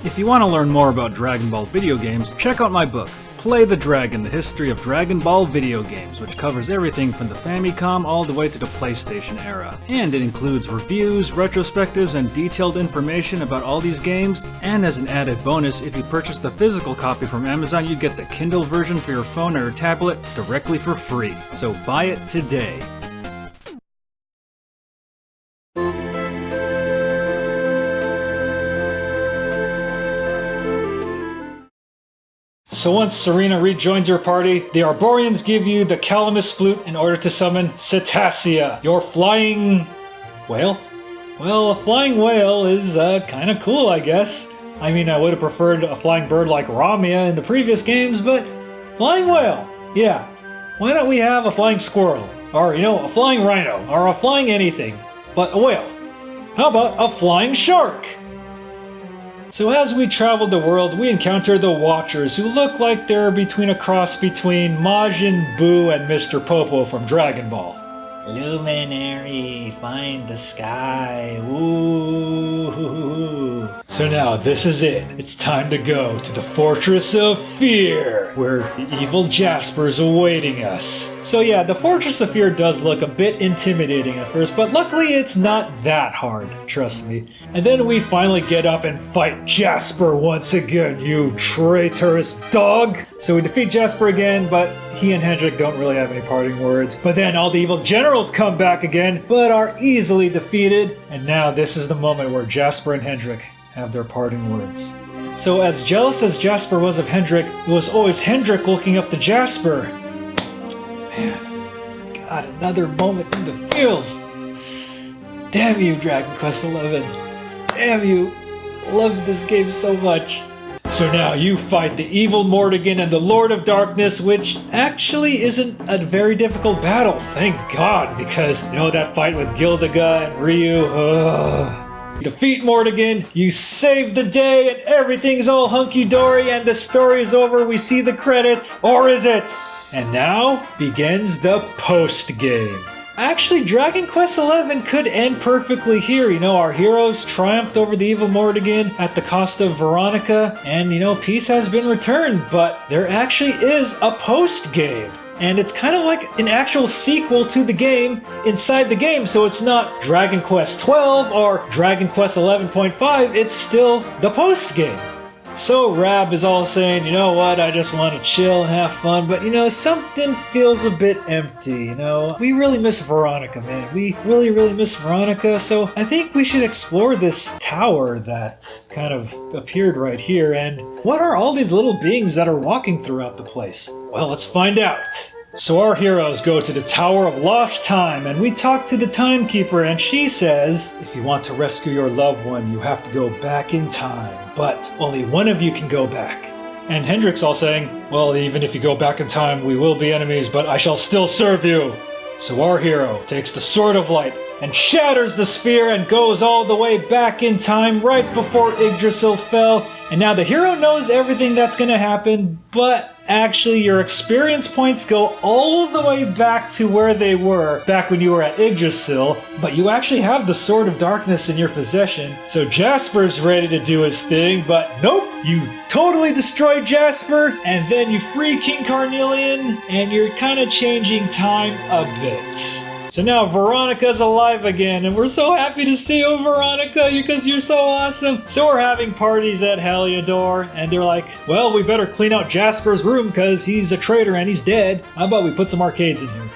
If you want to learn more about Dragon Ball video games, check out my book, Play the Dragon, The History of Dragon Ball Video Games, which covers everything from the Famicom all the way to the PlayStation era. And it includes reviews, retrospectives, and detailed information about all these games. And as an added bonus, if you purchase the physical copy from Amazon, you get the Kindle version for your phone or your tablet directly for free. So buy it today. So once Serena rejoins your party, the Arborians give you the Calamus flute in order to summon Cetacea, your flying whale? Well, a flying whale is kinda cool, I guess. I mean, I would have preferred a flying bird like Ramia in the previous games, but flying whale, yeah. Why don't we have a flying squirrel? Or, a flying rhino, or a flying anything, but a whale. How about a flying shark? So as we traveled the world, we encounter the Watchers, who look like they're between a cross between Majin Buu and Mr. Popo from Dragon Ball. Luminary, find the sky, woo. So now this is it. It's time to go to the Fortress of Fear, where the evil Jasper's awaiting us. So yeah, the Fortress of Fear does look a bit intimidating at first, but luckily it's not that hard, trust me. And then we finally get up and fight Jasper once again, you traitorous dog! So we defeat Jasper again, but he and Hendrik don't really have any parting words. But then all the evil generals come back again, but are easily defeated. And now this is the moment where Jasper and Hendrik have their parting words. So as jealous as Jasper was of Hendrik, it was always Hendrik looking up to Jasper. Man, God, another moment in the feels. Damn you, Dragon Quest XI. Damn you. Love this game so much. So now you fight the evil Morrigan and the Lord of Darkness, which actually isn't a very difficult battle, thank God, because that fight with Gildiga and Ryu, You defeat Morrigan, you save the day, and everything's all hunky-dory, and the story is over, we see the credits, or is it? And now begins the post-game. Actually, Dragon Quest XI could end perfectly here. Our heroes triumphed over the evil Morrigan at the cost of Veronica, and peace has been returned, but there actually is a post-game. And it's kind of like an actual sequel to the game inside the game, so it's not Dragon Quest XII or Dragon Quest 11.5, it's still the post-game. So Rab is all saying, you know what, I just want to chill and have fun, but something feels a bit empty, We really miss Veronica, man. We really, really miss Veronica, so I think we should explore this tower that kind of appeared right here, and what are all these little beings that are walking throughout the place? Well, let's find out. So our heroes go to the Tower of Lost Time, and we talk to the Timekeeper, and she says, if you want to rescue your loved one, you have to go back in time, but only one of you can go back. And Hendrik's all saying, well, even if you go back in time, we will be enemies, but I shall still serve you. So our hero takes the Sword of Light and shatters the sphere and goes all the way back in time right before Yggdrasil fell. And now the hero knows everything that's going to happen, but actually your experience points go all the way back to where they were back when you were at Yggdrasil, but you actually have the Sword of Darkness in your possession. So Jasper's ready to do his thing, but nope, you totally destroy Jasper, and then you free King Carnelian, and you're kind of changing time a bit. So now Veronica's alive again, and we're so happy to see you, Veronica, because you're so awesome. So we're having parties at Heliodor, and they're like, well, we better clean out Jasper's room because he's a traitor and he's dead. How about we put some arcades in here?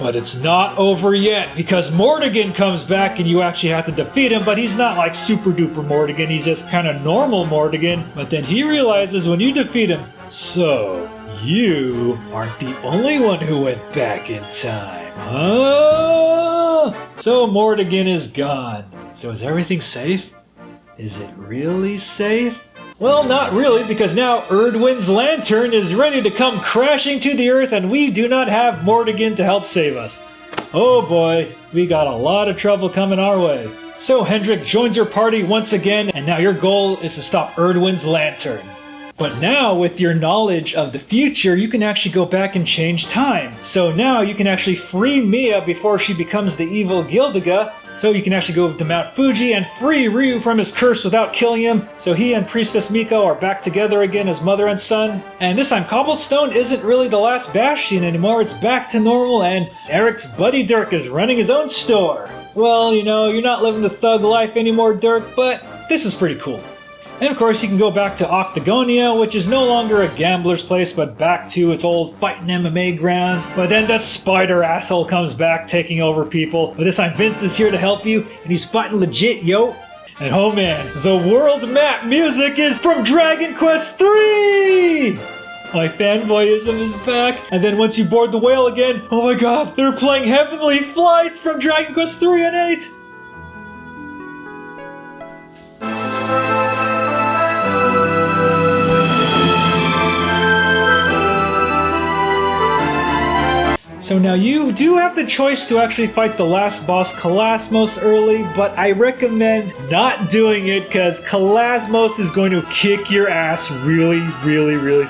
But it's not over yet, because Morrigan comes back and you actually have to defeat him, but he's not like super duper Morrigan, he's just kind of normal Morrigan. But then he realizes when you defeat him, so you aren't the only one who went back in time. Oh! So Morrigan is gone. So is everything safe? Is it really safe? Well, not really, because now Erdwin's lantern is ready to come crashing to the earth, and we do not have Morrigan to help save us. Oh boy, we got a lot of trouble coming our way. So Hendrik joins your party once again, and now your goal is to stop Erdwin's lantern. But now, with your knowledge of the future, you can actually go back and change time. So now you can actually free Mia before she becomes the evil Gildiga, So you can actually go to Mount Fuji and free Ryu from his curse without killing him. So he and Priestess Miko are back together again as mother and son. And this time Cobblestone isn't really the last bastion anymore, it's back to normal and Eric's buddy Dirk is running his own store. Well, you know, you're not living the thug life anymore, Dirk, but this is pretty cool. And of course you can go back to Octagonia, which is no longer a gambler's place, but back to its old fighting MMA grounds. But then the spider asshole comes back, taking over people. But this time Vince is here to help you, and he's fighting legit, yo. And oh man, the world map music is from Dragon Quest III! My fanboyism is back. And then once you board the whale again, oh my god, they're playing Heavenly Flights from Dragon Quest III and 8! So now you do have the choice to actually fight the last boss, Kalasmos, early, but I recommend not doing it because Kalasmos is going to kick your ass really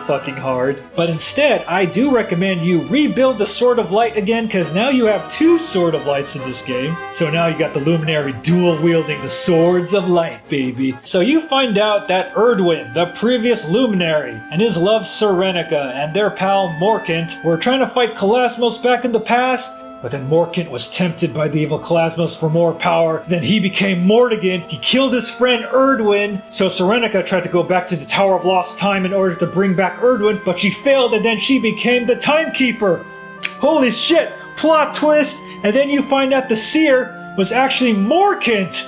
fucking hard. But instead, I do recommend you rebuild the Sword of Light again because now you have 2 Sword of Lights in this game. So now you got the Luminary dual wielding the Swords of Light, baby. So you find out that Erdwin, the previous Luminary, and his love Serenica and their pal Morkant were trying to fight Kalasmos back in the past, but then Morkant was tempted by the evil Kalasmos for more power. Then he became Mortigan. He killed his friend Erdwin. So Serenica tried to go back to the Tower of Lost Time in order to bring back Erdwin, but she failed and then she became the Timekeeper. Holy shit! Plot twist! And then you find out the Seer was actually Morkant!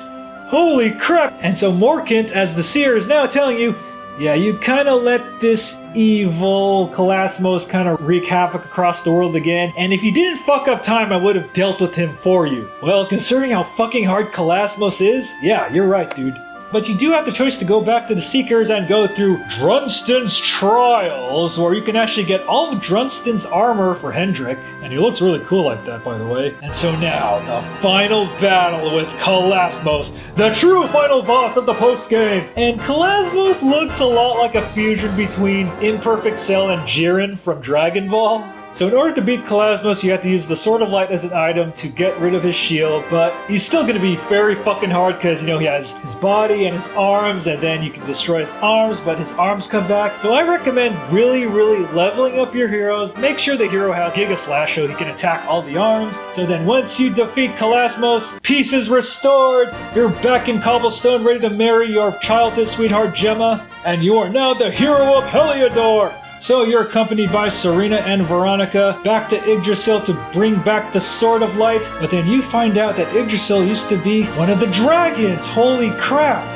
Holy crap! And so Morkant, as the Seer, is now telling you, yeah, you kind of let this evil Kalasmos kind of wreak havoc across the world again, and if you didn't fuck up time, I would have dealt with him for you. Well, considering how fucking hard Kalasmos is, yeah, you're right, dude. But you do have the choice to go back to the Seekers and go through Drunston's Trials, where you can actually get all of Drunston's armor for Hendrik, and he looks really cool like that, by the way. And so now, the final battle with Kalasmos, the true final boss of the postgame. And Kalasmos looks a lot like a fusion between Imperfect Cell and Jiren from Dragon Ball. So in order to beat Kalasmos, you have to use the Sword of Light as an item to get rid of his shield, but he's still going to be very fucking hard because, you know, he has his body and his arms, and then you can destroy his arms, but his arms come back. So I recommend really leveling up your heroes. Make sure the hero has Giga Slash so he can attack all the arms. So then once you defeat Kalasmos, peace is restored, you're back in Cobblestone ready to marry your childhood sweetheart Gemma, and you are now the hero of Heliodor! So you're accompanied by Serena and Veronica back to Yggdrasil to bring back the Sword of Light, but then you find out that Yggdrasil used to be one of the dragons. Holy crap!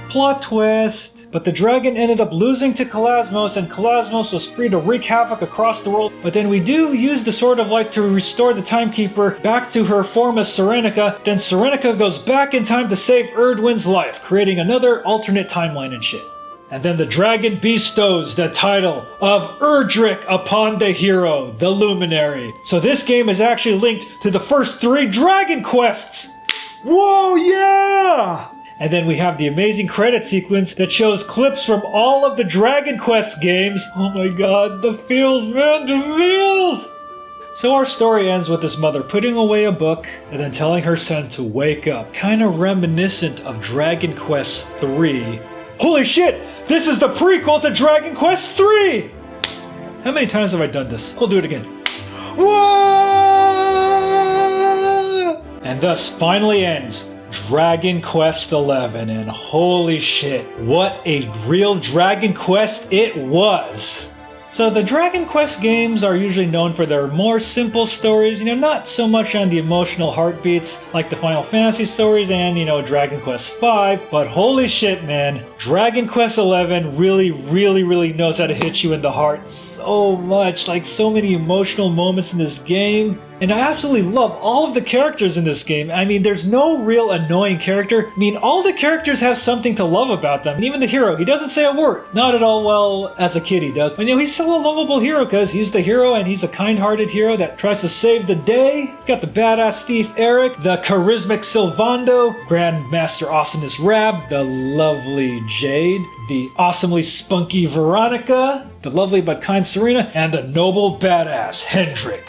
Plot twist! But the dragon ended up losing to Kalasmos, and Kalasmos was free to wreak havoc across the world. But then we do use the Sword of Light to restore the Timekeeper back to her form as Serenica. Then Serenica goes back in time to save Erdwin's life, creating another alternate timeline and shit. And then the dragon bestows the title of Erdrick upon the hero, the Luminary. So this game is actually linked to the first 3 Dragon Quests! Whoa, yeah! And then we have the amazing credit sequence that shows clips from all of the Dragon Quest games. Oh my god, the feels, man, the feels! So our story ends with this mother putting away a book and then telling her son to wake up. Kind of reminiscent of Dragon Quest III. Holy shit! This is the prequel to Dragon Quest III! How many times have I done this? I'll do it again. Whoa! And thus finally ends Dragon Quest XI, and holy shit, what a real Dragon Quest it was! So the Dragon Quest games are usually known for their more simple stories, not so much on the emotional heartbeats like the Final Fantasy stories and, Dragon Quest V, but holy shit, man, Dragon Quest XI really knows how to hit you in the heart so much, like so many emotional moments in this game. And I absolutely love all of the characters in this game. I mean, there's no real annoying character. I mean, all the characters have something to love about them. And even the hero, he doesn't say a word. Not at all, well, as a kid he does. But he's still a lovable hero because he's the hero and he's a kind-hearted hero that tries to save the day. Got the badass thief Eric, the charismatic Sylvando, Grandmaster Awesomeness Rab, the lovely Jade, the awesomely spunky Veronica, the lovely but kind Serena, and the noble badass Hendrik.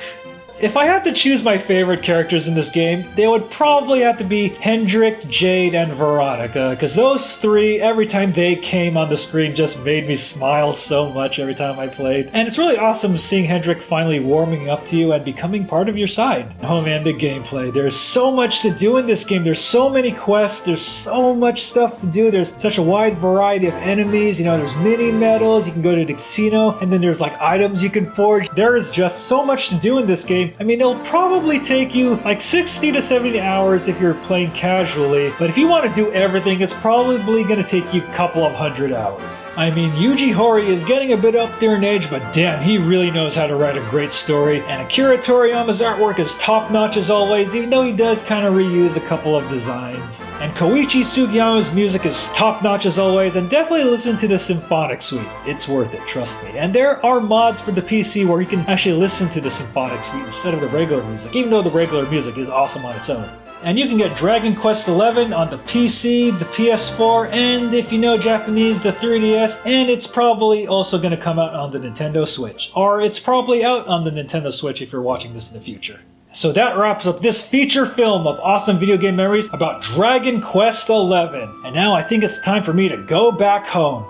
If I had to choose my favorite characters in this game, they would probably have to be Hendrik, Jade, and Veronica, because those three, every time they came on the screen, just made me smile so much every time I played. And it's really awesome seeing Hendrik finally warming up to you and becoming part of your side. Oh man, the gameplay. There's so much to do in this game. There's so many quests, there's so much stuff to do. There's such a wide variety of enemies, there's mini medals, you can go to the casino, and then there's like items you can forge. There is just so much to do in this game. I mean, it'll probably take you like 60 to 70 hours if you're playing casually, but if you want to do everything, it's probably going to take you a couple of 100 hours. I mean, Yuji Horii is getting a bit up there in age, but damn, he really knows how to write a great story, and Akira Toriyama's artwork is top-notch as always, even though he does kind of reuse a couple of designs. And Koichi Sugiyama's music is top-notch as always, and definitely listen to the Symphonic Suite. It's worth it, trust me. And there are mods for the PC where you can actually listen to the Symphonic Suite instead of the regular music, even though the regular music is awesome on its own. And you can get Dragon Quest XI on the PC, the PS4, and if you know Japanese, the 3DS, and it's probably also going to come out on the Nintendo Switch. Or it's probably out on the Nintendo Switch if you're watching this in the future. So that wraps up this feature film of awesome video game memories about Dragon Quest XI. And now I think it's time for me to go back home.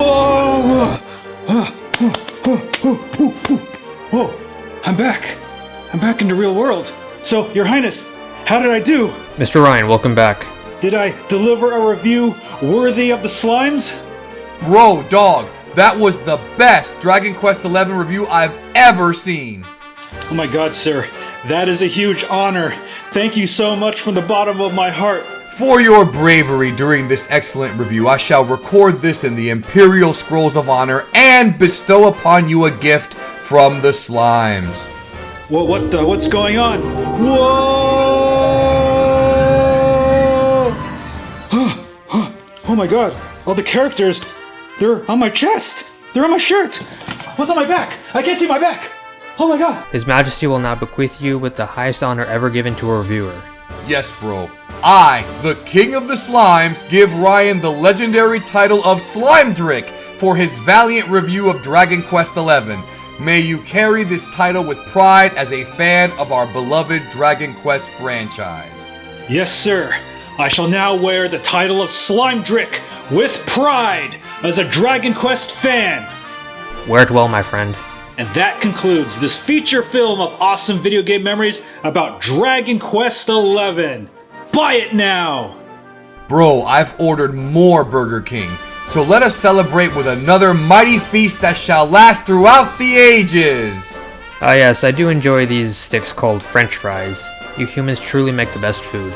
Oh! Whoa, I'm back. I'm back in the real world. So, Your Highness, how did I do? Mr. Ryan, welcome back. Did I deliver a review worthy of the slimes? Bro, dog, that was the best Dragon Quest XI review I've ever seen. Oh my god, sir. That is a huge honor. Thank you so much from the bottom of my heart. For your bravery during this excellent review, I shall record this in the Imperial Scrolls of Honor and bestow upon you a gift from the slimes. What's going on? Whoa! Oh my god, all the characters, they're on my chest. They're on my shirt. What's on my back? I can't see my back. Oh my god. His Majesty will now bequeath you with the highest honor ever given to a reviewer. Yes, bro. I, the King of the Slimes, give Ryan the legendary title of Slimedrick for his valiant review of Dragon Quest XI. May you carry this title with pride as a fan of our beloved Dragon Quest franchise. Yes, sir. I shall now wear the title of Slimedrick with pride as a Dragon Quest fan. Wear it well, my friend. And that concludes this feature film of awesome video game memories about Dragon Quest XI. Buy it now! Bro, I've ordered more Burger King. So let us celebrate with another mighty feast that shall last throughout the ages! Ah yes, I do enjoy these sticks called French fries. You humans truly make the best food.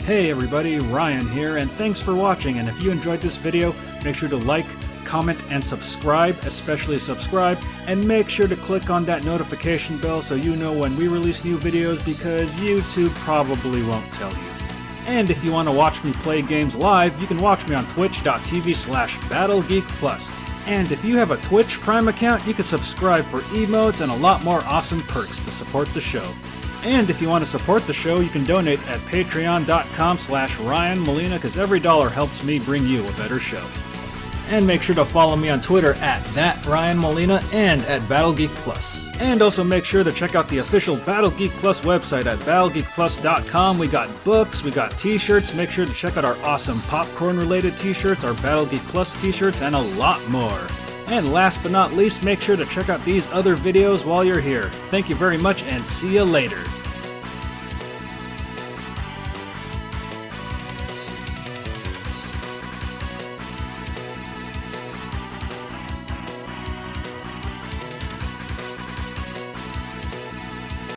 Hey everybody, Ryan here, and thanks for watching. And if you enjoyed this video, make sure to like, comment, and subscribe, especially subscribe, and make sure to click on that notification bell so you know when we release new videos, because YouTube probably won't tell you. And if you want to watch me play games live, you can watch me on twitch.tv/BattleGeekPlus. And if you have a Twitch Prime account, you can subscribe for emotes and a lot more awesome perks to support the show. And if you want to support the show, you can donate at patreon.com/Ryan Molina, because every dollar helps me bring you a better show. And make sure to follow me on Twitter at @RyanMolina and at BattleGeekPlus. And also make sure to check out the official BattleGeek Plus website at BattleGeekPlus.com. We got books, we got t-shirts. Make sure to check out our awesome popcorn-related t-shirts, our BattleGeek Plus t-shirts, and a lot more. And last but not least, make sure to check out these other videos while you're here. Thank you very much, and see you later.